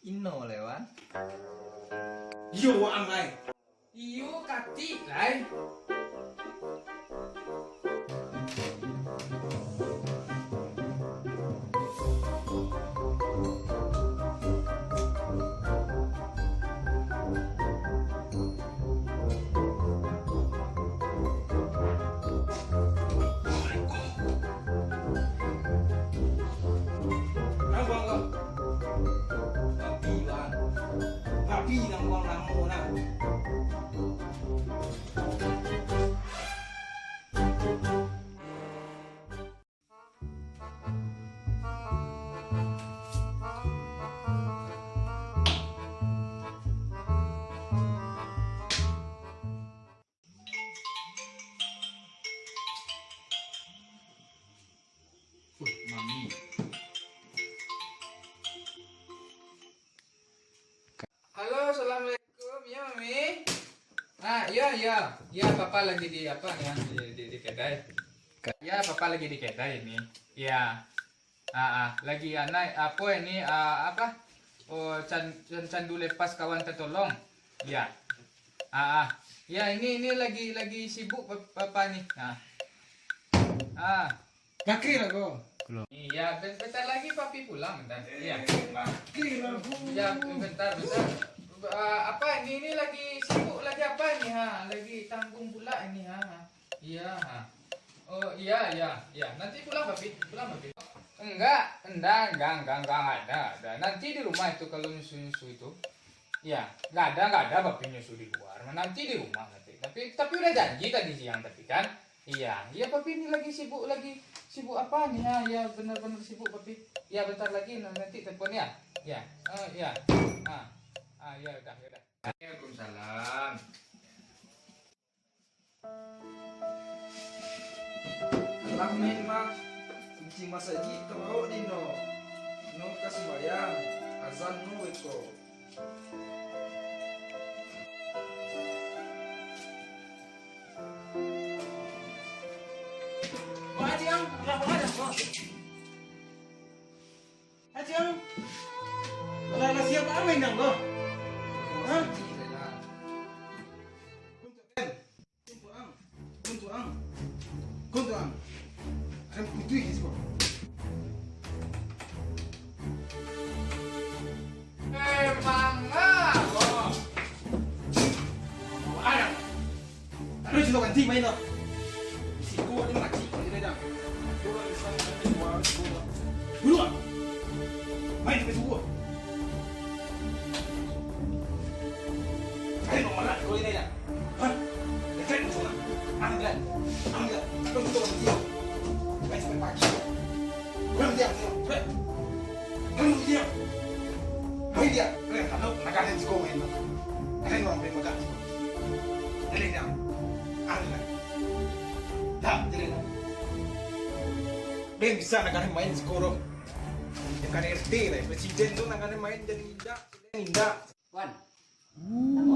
Ino lewan. Yo ang lai. Iyo kati lai. Babi nang buang namo na. Mami. Halo, assalamualaikum. Ya, Mami. Ya, Papa lagi di apa ya? Di kedai. Ya, Papa lagi di kedai ini. Ya. Lagi anak apa ini apa? Oh, candu lepas kawan tertolong. Ya. Ya, ini lagi sibuk Papa nih. Bakir aku. Iya, bentar lagi Papi pulang, bentar. Iya. Bakir aku. Ya, bentar. Apa ini lagi sibuk lagi apa ini lagi tanggung pula ini Iya. Oh iya. Nanti pulang Papi. Enggak ada. Nanti di rumah itu kalau nyusu itu. Ya, enggak ada Papi nyusu di luar. Nanti di rumah nanti. Tapi udah janji tadi siang tapi kan. Iya, Papi ini lagi sibuk apa nih ya benar-benar sibuk Papi. Ya bentar lagi nanti telepon ya. Ya. Ya. Ya udah. Waalaikumsalam. Alamin mak. Kunci masjid kau dino. No kasbayang. Azan no iko. Haji ang, Haji ang. Wala siap amin nang lo. Hah? Kuntu ang. Ada kuntu ini semua. Mangga. Ada. Ada juga ganti main lo. Si gua ni nak si ni dah. Dulu. Main sampai subuh. Ayo malah kau ini dah. Hah? Dekat tu sana. Angkat. Kau tu orang dia. Main sampai pagi. Orang dia. Orang dia. Main dia. Kalau nak ada di sekolah ini. Ada orang main makan. Jadi dah. Angkat. Tak, jadi dah. Dia bisa nak main di sekolah. Yang kan RT lah, presiden tu nak main jadi indah. Wan, kamu